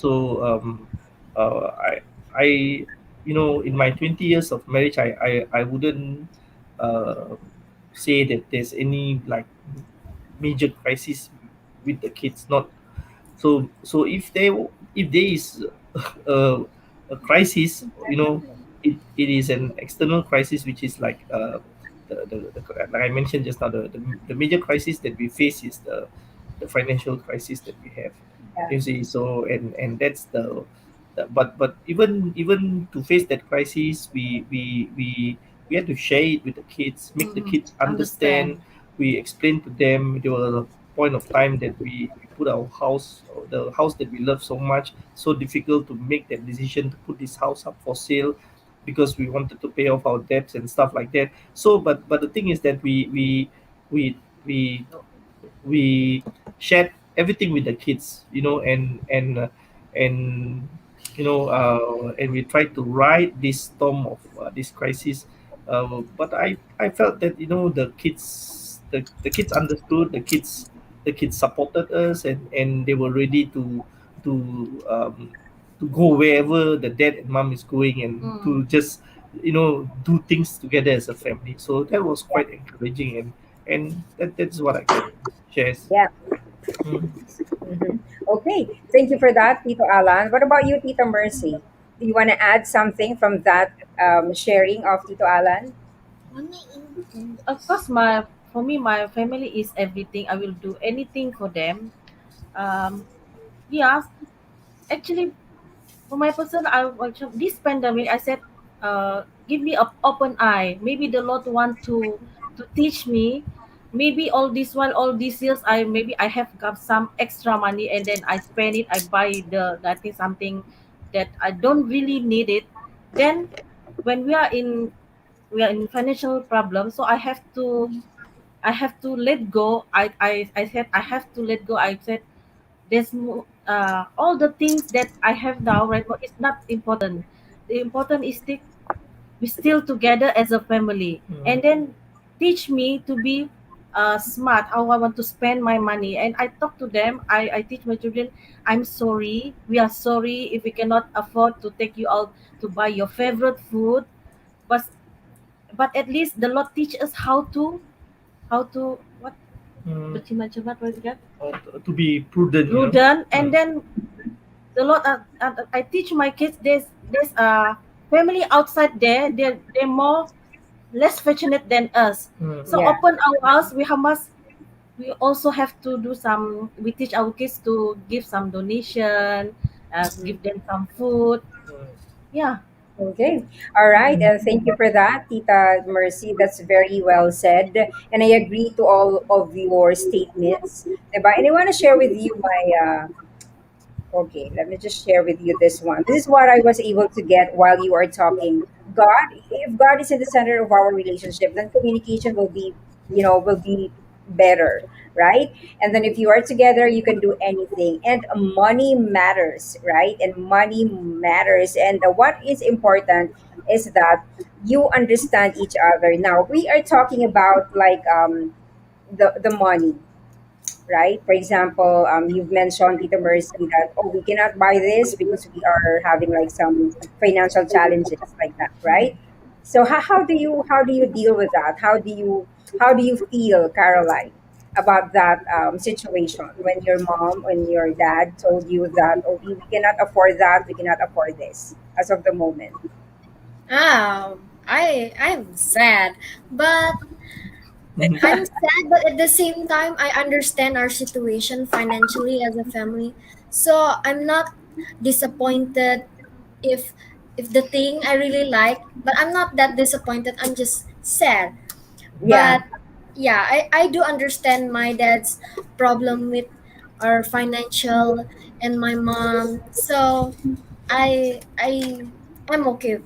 I in my 20 years of marriage, I wouldn't uh, say that there's any like major crisis with the kids. Not so if there is a, a crisis, it is an external crisis, which is like like I mentioned just now, the major crisis that we face is the financial crisis that we have. Yeah. You see, so and that's but even to face that crisis, we had to share it with the kids, make the Mm-mm. kids understand. Understand. We explained to them. There was a point of time that we put our house, or the house that we love so much, so difficult to make that decision to put this house up for sale, because we wanted to pay off our debts and stuff like that. So but the thing is that we we we shared everything with the kids, and and we tried to ride this storm of this crisis. But I felt that the kids understood, the kids supported us, and they were ready to um, to go wherever the dad and mom is going, and Mm. to just do things together as a family. So that was quite encouraging, and that's what I can share. Yeah. Mm. Mhm. Okay. Thank you for that, Tito Alan. What about you, Tito Mercy? Do you want to add something from that sharing of Tito Alan? Of course, my family is everything. I will do anything for them. Um, yeah, actually, for my person, this pandemic, I said, give me a open eye. Maybe the Lord want to teach me. Maybe all these years, I have got some extra money, and then I spend it. I buy that is something that I don't really need it. Then, when we are in financial problem, so I have to let go. I said I have to let go. I said all the things that I have now right now is not important. The important is we still together as a family, Mm. and then teach me to be smart how I want to spend my money. And I talk to them. I teach my children. I'm sorry. We are sorry if we cannot afford to take you out to buy your favorite food, but at least the Lord teach us how to what Mm. berjimat-jimat, what is that? To be prudent, Prudent. And Mm. then the Lord, I teach my kids, there's a family outside there. They're more less fortunate than us. Mm. So Yeah. open our house. We have must we also have to do some. We teach our kids to give some donation, give them some food. Yeah. Okay. All right. Thank you for that, Tita Mercy. That's very well said. And I agree to all of your statements. Diba? And I want to share with you my okay, let me just share with you this one. This is what I was able to get while you are talking. God, if God is in the center of our relationship, then communication will be, will be better, right? And then if you are together, you can do anything. And money matters, right? And money matters. And what is important is that you understand each other. Now, we are talking about like the money, right? For example, you've mentioned, Tita Mercy, that we cannot buy this because we are having like some financial challenges like that, right? So how do you deal with that? How do you feel, Caroline, about that situation when your mom and your dad told you that we cannot afford that, we cannot afford this as of the moment? I'm sad, but I'm sad, but at the same time, I understand our situation financially as a family. So I'm not disappointed if if the thing I really like, but I'm not that disappointed. I'm just sad. Yeah. But yeah, I do understand my dad's problem with our financial and my mom. So I'm okay.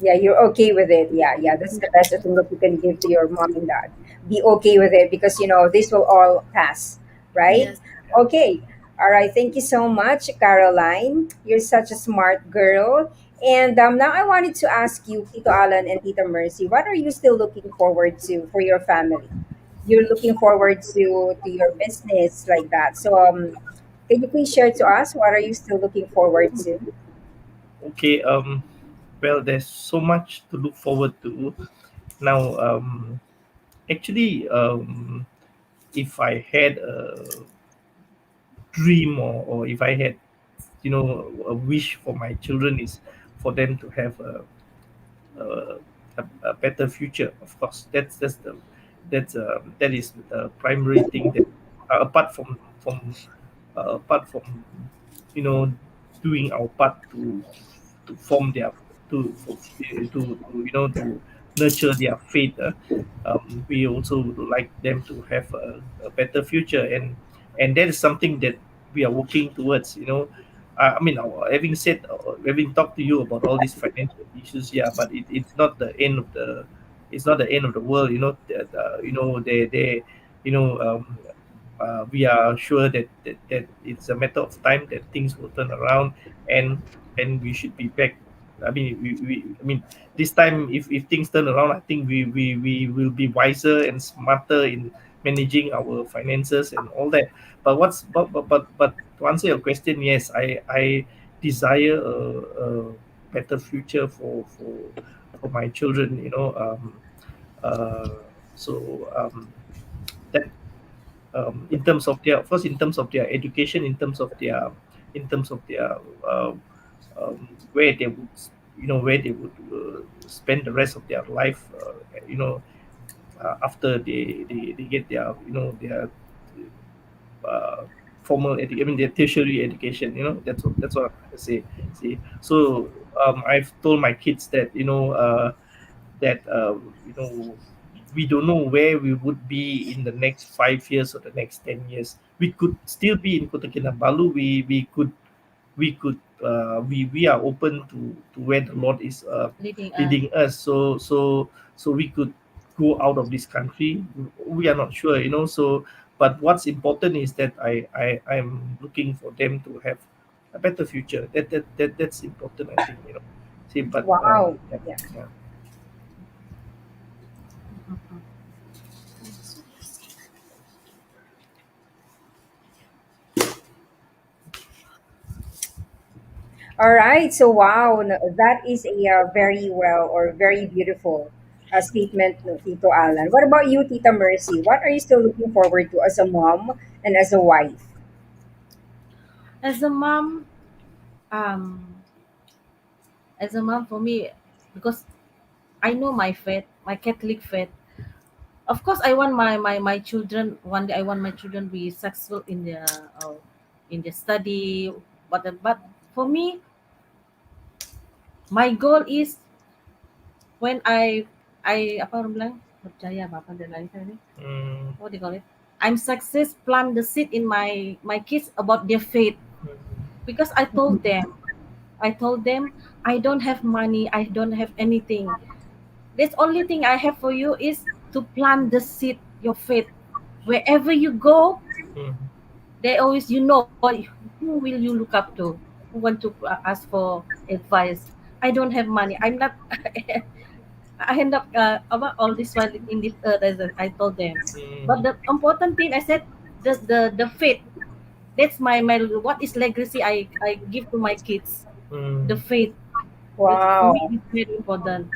Yeah, you're okay with it. Yeah, yeah, that's the best thing that you can give to your mom and dad. Be okay with it because this will all pass, right? Yes. Okay. All right. Thank you so much, Caroline. You're such a smart girl. And now I wanted to ask you, Tito Alan and Tita Mercy, what are you still looking forward to for your family? You're looking forward to your business like that. So can you please share to us what are you still looking forward to? Okay. Well, there's so much to look forward to now. Actually, if I had a dream, or if I had, a wish for my children, is for them to have a, a better future. Of course, that is the primary thing that, apart from you know doing our part to form their to nurture their faith. We also would like them to have a better future, and that is something that we are working towards. I mean, having talked to you about all these financial issues, yeah, but it's not the end of the world. We are sure that it's a matter of time that things will turn around, and we should be back. I mean, this time, if things turn around, I think we will be wiser and smarter in managing our finances and all that. But to answer your question, yes, I desire a better future for my children. Uh, so that in terms of their first, in terms of their education, in terms of their uh, where they would where they would spend the rest of their life, after they get their their uh, I mean their tertiary education. That's what I'm trying to say. See, so I've told my kids that we don't know where we would be in the next 5 years or the next 10 years. We could still be in Kota Kinabalu. We are open to where the Lord is Leading us. leading us. So we could go out of this country. We are not sure. But what's important is that I'm looking for them to have a better future. That's important, I think. See, but Wow. yeah, Yeah. yeah. All right. So, wow, that is a very well or very beautiful statement, no, Tito Alan. What about you, Tita Mercy? What are you still looking forward to as a mom and as a wife? As a mom, um, for me, because I know my faith, my Catholic faith. Of course, I want my children. One day, I want my children be successful in their study. But for me, my goal is when I apa orang bilang percaya apa dia lain tadi? Mm, What do you call it? I'm success. Plant the seed in my kids about their faith, because I told them I don't have money. I don't have anything. This only thing I have for you is to plant the seed, your faith. Wherever you go, mm, they always, you know, who will you look up to? Who want to ask for advice? I don't have money. I'm not. I end up about all this while in this earth, as I told them. But mm, the important thing I said, the faith. That's my what is legacy I give to my kids. The mm. faith. It's, for me, Wow. it's very important.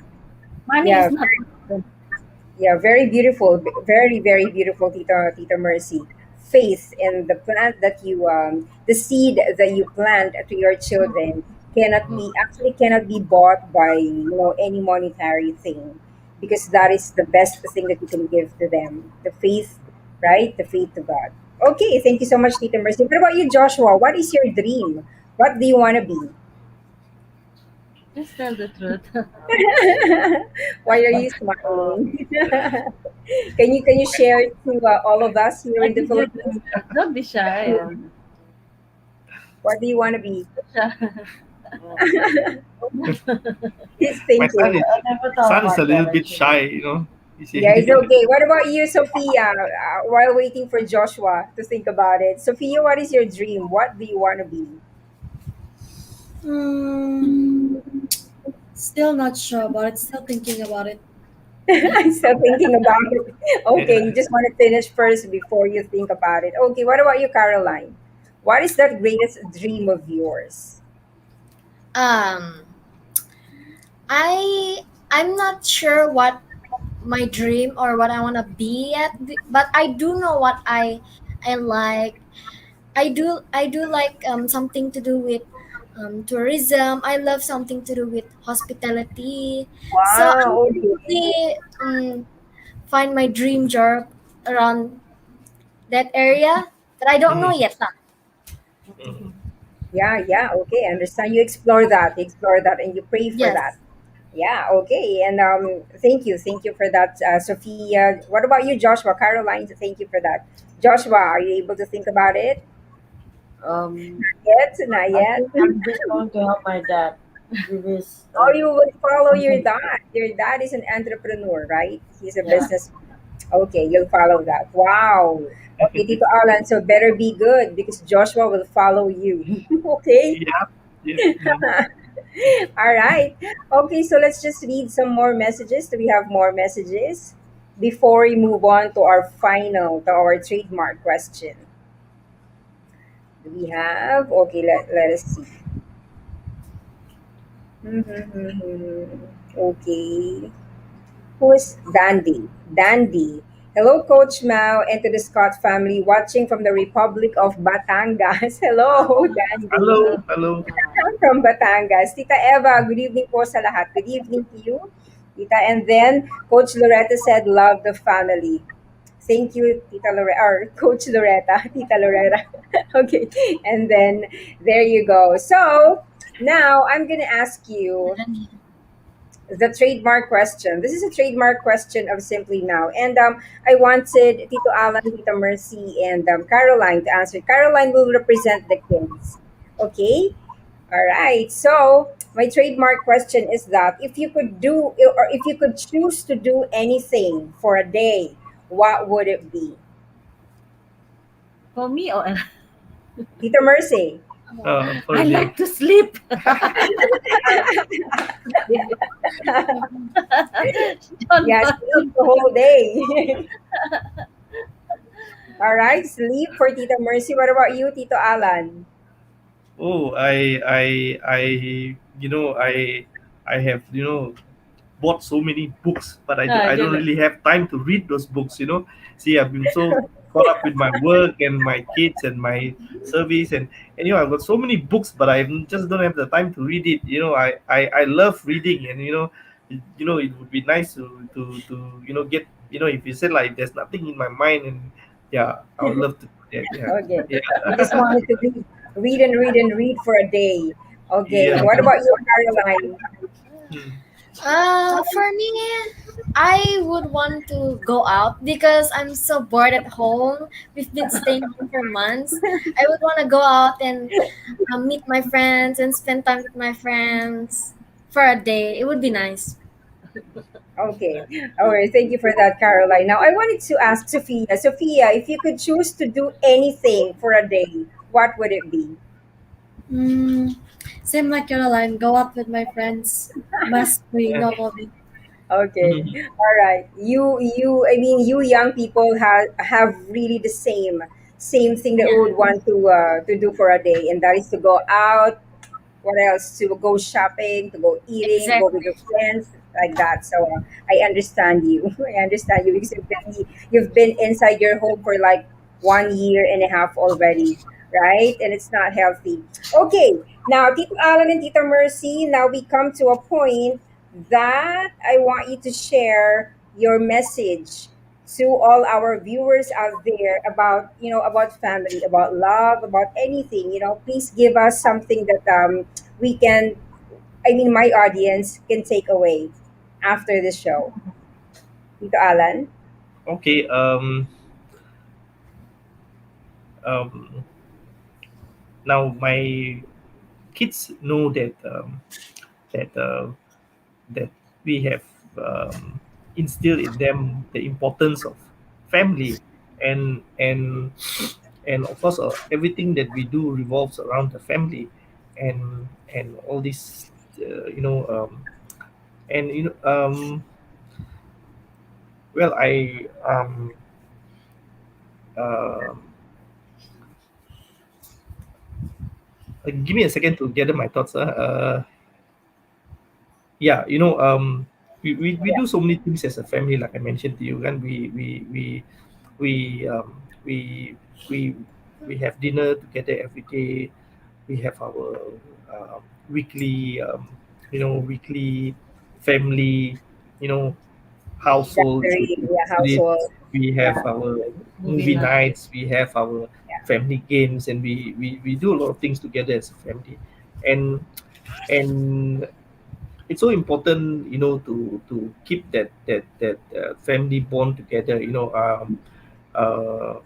Money Yeah, is not important. yeah, very beautiful, very, very beautiful, Tita Mercy. Faith in the plant that you, the seed that you plant to your children cannot be actually cannot be bought by any monetary thing, because that is the best thing that you can give to them. The faith, right? The faith to God. Okay, thank you so much, Tita Mercy. What about you, Joshua? What is your dream? What do you want to be? Just tell the truth. Why are you smiling? Can you share to all of us here I in the did your Philippines? don't be shy. What do you want to be? He's My son thinking. is I never thought son is a about little that bit actually. shy, you know. You Yeah, it's see. okay. What about you, Sophia? While waiting for Joshua to think about it, Sophia, what is your dream? What do you want to be? Hmm, still not sure about it. Still thinking about it. I'm still thinking about it. Okay, Yeah. you just want to finish first before you think about it. Okay, what about you, Caroline? What is that greatest dream of yours? Um, I'm not sure what my dream or what I want to be yet, but I do know what I like. I do like something to do with tourism. I love something to do with hospitality. So I'm Wow, okay. currently find my dream job around that area, but I don't know Mhm, yet. Lah. mhm. Yeah, yeah, okay. I understand. You explore that, and you pray for Yes. that. Yeah, okay. And thank you for that, Sophia. What about you, Joshua? Caroline, thank you for that. Joshua, are you able to think about it? Um, Yet, not I yet. think I'm just going to help my dad with his Oh, you would follow your company. dad. Your dad is an entrepreneur, right? He's a Yeah. business. Okay, you'll follow that. Wow. Okay, Tito Alan, so better be good because Joshua will follow you. Okay. Yeah, yeah. Mm. All right. Okay, so let's just read some more messages. Do we have more messages before we move on to our trademark question? Do we have? Okay, let us see. Okay. Who is Dandy? Dandy. Hello, Coach Mao, and to the Scott family watching from the Republic of Batangas. Hello, Dandy. Hello, hello. From Batangas. Tita Eva, good evening po sa lahat. Good evening to you, Tita. And then, Coach Loretta said, love the family. Thank you, Tita Loretta, or Coach Loretta, Tita Loretta. Okay. And then, there you go. So, now I'm going to ask you the trademark question. This is a trademark question of Simply Now. And I wanted Tito Alan, Tita Mercy, and Caroline to answer. Caroline will represent the kids. Okay? All right. So, my trademark question is that if you could choose to do anything for a day, what would it be? For me, or Tita Mercy. For I a day. like to sleep. John Yes, sleep the whole day. All right. Sleep for Tita Mercy. What about you, Tito Alan? Oh, I have, bought so many books, but I don't John. really have time to read those books. See, I've been so caught up with my work and my kids and my service, and I've got so many books, but I just don't have the time to read it. I love reading, and it would be nice to get if you said like there's nothing in my mind, and yeah, I would love to do that. Yeah, Okay. You just yeah, wanted to read and read and read for a day. Okay. yeah. What about you, Caroline? Hmm. For me, I would want to go out because I'm so bored at home. We've been staying home for months. I would want to go out and meet my friends and spend time with my friends for a day. It would be nice. Okay. All right. Thank you for that, Caroline. Now, I wanted to ask Sophia. Sophia, if you could choose to do anything for a day, what would it be? Mm, same like Caroline, go out with my friends. Must be Yeah. normally. Okay. All right. I mean, you young people have really the same thing that we Yeah. would want to do for a day, and that is to go out. What else? To go shopping, to go eating, go with Exactly. your friends, like that. So I understand you. I understand you because you've been inside your home for like 1 year and a half already, right? And it's not healthy. Okay, now Tito Alan and Tita Mercy, now we come to a point that I want you to share your message to all our viewers out there about about family, about love, about anything. Please give us something that we can, I mean, my audience can take away after the show. Tito Alan. Okay. Um, Now my kids know that that we have instilled in them the importance of family, and and of course everything that we do revolves around the family, and all this, and well, I um give me a second to gather my thoughts. Yeah, we do so many things as a family, like I mentioned to you, and we we we we have dinner together every day. We have our weekly weekly family, you know household Gathering, yeah, visit. household. We have Yeah, our Movie movie night. nights. We have our yeah. family games, and we do a lot of things together as a family. And and it's so important, to keep that family bond together. Uh,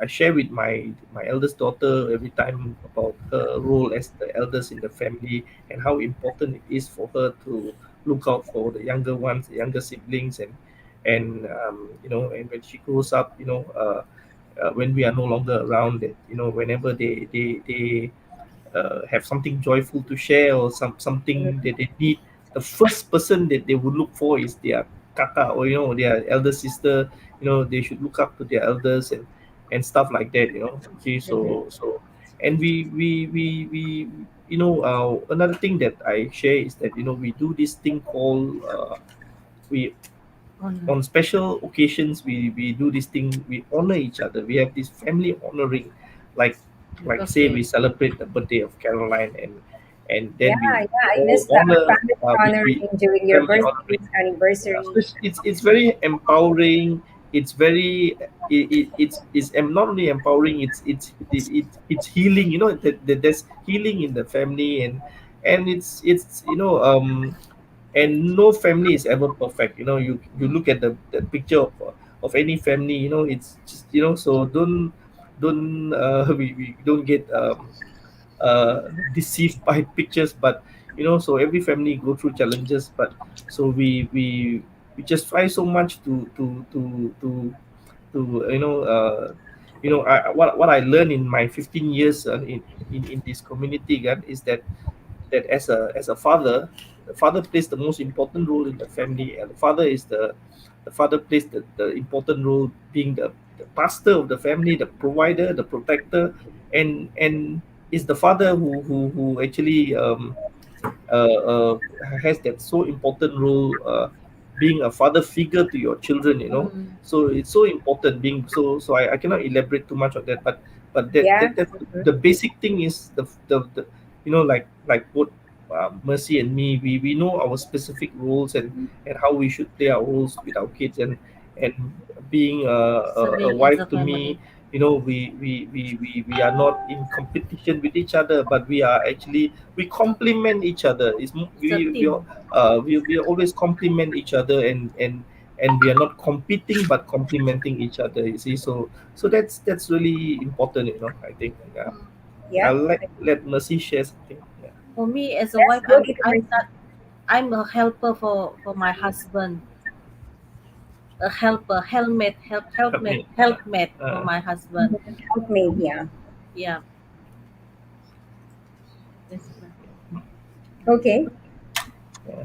I share with my eldest daughter every time about her role as the eldest in the family, and how important it is for her to look out for the younger ones, the younger siblings, and when she grows up, when we are no longer around, that whenever they have something joyful to share, or something Mhm. that they need, the first person that they would look for is their kaka, or their elder sister. They should look up to their elders, and stuff like that. Okay, Mhm. so and another thing that I share is that we do this thing called, we On. on special occasions, we do this thing, we honor each other. We have this family honoring, like say Okay. we celebrate the birthday of Caroline, and Yeah, then we yeah, I all missed that. honor, Family we honoring during your family birthday, honoring. Yeah, so anniversary. it's very empowering. It's very it's not only empowering, it's healing. There's healing in the family, and it's and no family is ever perfect. You look at the picture of any family. It's just, so don't we don't get deceived by pictures. But so every family go through challenges, but so we just try so much to what I learned in my 15 years in this community, is that as a father, the father plays the most important role in the family, and the father plays the important role, being the pastor of the family, the provider, the protector, and is the father who actually uh, has that so important role, being a father figure to your children. Mm. So it's so important, being so I cannot elaborate too much on that, but Yeah. that's Mhm. the basic thing, is the like both Mercy and me, we know our specific roles, and how we should play our roles with our kids, and being So a being as wife a to me, family. we are not in competition with each other, but we are actually, we complement each other. It's a team. We always complement each other, and we are not competing but complementing each other, you see. So that's really important, I think. Yeah. Yeah. I'll let Mercy share something. Yeah. For me as a Yes, wife, go Tito Mercy. I'm a helper for my husband. A helper, Help me. helpmate for Uh, my husband. Helpmate, yeah. Yeah. That's right. Okay. yeah.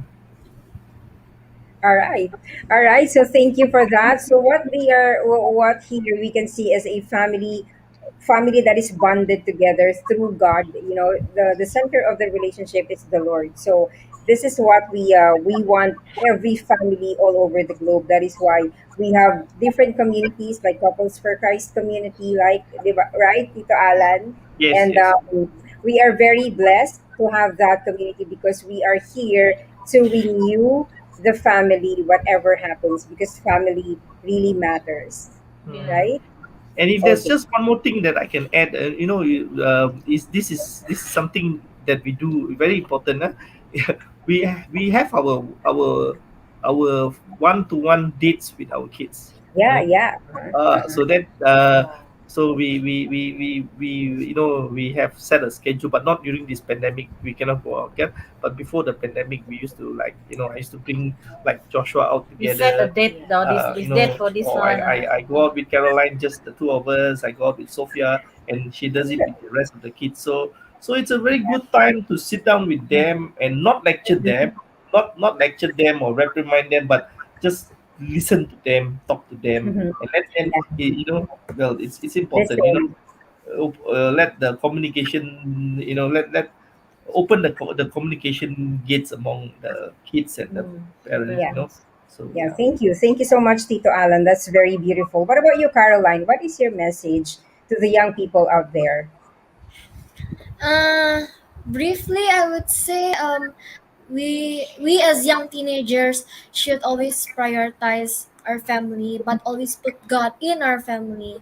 All right. All right. So thank you for that. So what here we can see as a family that is bonded together through God. The center of the relationship is the Lord. So this is what we want every family all over the globe. That is why we have different communities like Couples for Christ community, like, di ba, right, Tito Alan, Yes, and yes. we are very blessed to have that community because we are here to renew the family, whatever happens, because family really matters, Hmm. Yeah. right? And if there's Okay. just one more thing that I can add, is this is something that we do very important. We have our one-to-one dates with our kids. You Yeah, know, yeah. so that we we have set a schedule, but not during this pandemic. We cannot go out yet. But before the pandemic, we used to, like, I used to bring like Joshua out We set a together. date now. This date for this Or one. I go out with Caroline, just the two of us. I go out with Sophia, and she does it with the rest of the kids. So it's a very good time to sit down with them and not lecture them, not lecture them or reprimand them, but just listen to them, talk to them, Mhm. and let them, Yeah. well, it's important, Listen. let the communication, let open the communication gates among the kids and the Mm, parents, Yeah. parents. so Yeah. yeah. Thank you. Thank you so much, Tito Alan. That's very beautiful. What about you, Caroline? What is your message to the young people out there? Uh, Briefly, I would say we as young teenagers should always prioritize our family, but always put God in our family.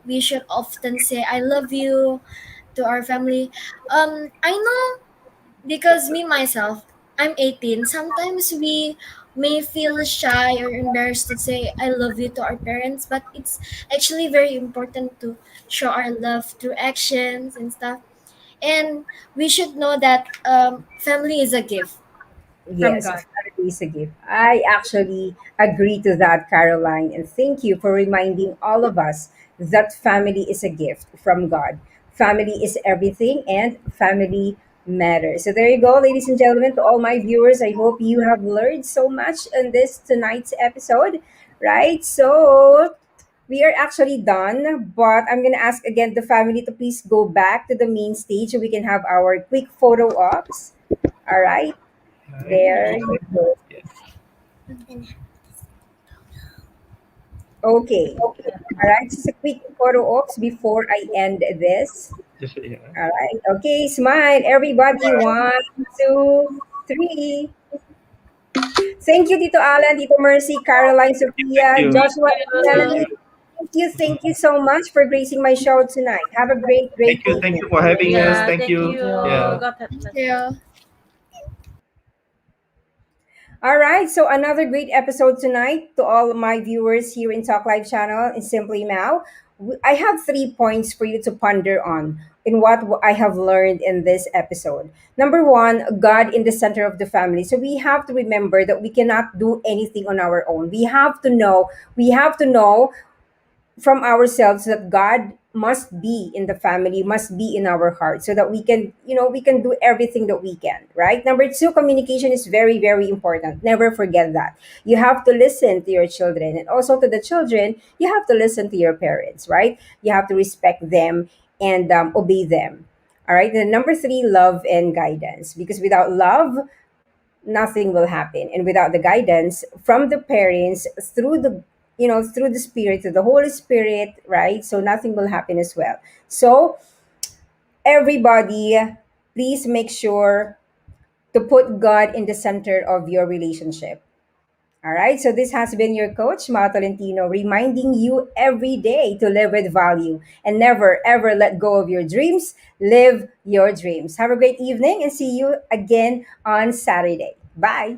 We should often say "I love you" to our family. I know, because me myself, I'm 18. Sometimes we may feel shy or embarrassed to say "I love you" to our parents, but it's actually very important to show our love through actions and stuff. And we should know that family is a gift from Yes, God. family is a gift. I actually agree to that, Caroline. And thank you for reminding all of us that family is a gift from God. Family is everything, and family matters. So there you go, ladies and gentlemen, to all my viewers. I hope you have learned so much in this tonight's episode, right? So we are actually done, but I'm gonna ask again the family to please go back to the main stage so we can have our quick photo ops. All right. Right. There you go. Yeah. Okay. All right. Just a quick photo ops before I end this. Just, yeah. All right. Okay. Smile, everybody. One, two, three. Thank you, Tito Alan, Tito Mercy, Caroline, Thank Sophia, you. Joshua, Thank and you. Nell. Thank you. Thank you so much for gracing my show tonight. Have a great, great Thank evening. you for having us. Yeah, Thank thank you. you. Thank you. Yeah. God bless. Yeah. All right, so another great episode tonight to all my viewers here in Talk Live channel in Simply Now. I have 3 points for you to ponder on in what I have learned in this episode. Number one, God in the center of the family. So we have to remember that we cannot do anything on our own. We have to know from ourselves that God must be in the family, must be in our heart, so that we can do everything that we can, right? Number two, communication is very, very important. Never forget that. You have to listen to your children, and also to the children, you have to listen to your parents, right? You have to respect them and obey them. All right. And number three, love and guidance. Because without love, nothing will happen, and without the guidance from the parents through the spirit, to the Holy Spirit, right? So nothing will happen as well. So everybody, please make sure to put God in the center of your relationship. All right, so this has been your coach, Mao Tolentino, reminding you every day to live with value and never ever let go of your dreams. Live your dreams. Have a great evening and see you again on Saturday. Bye.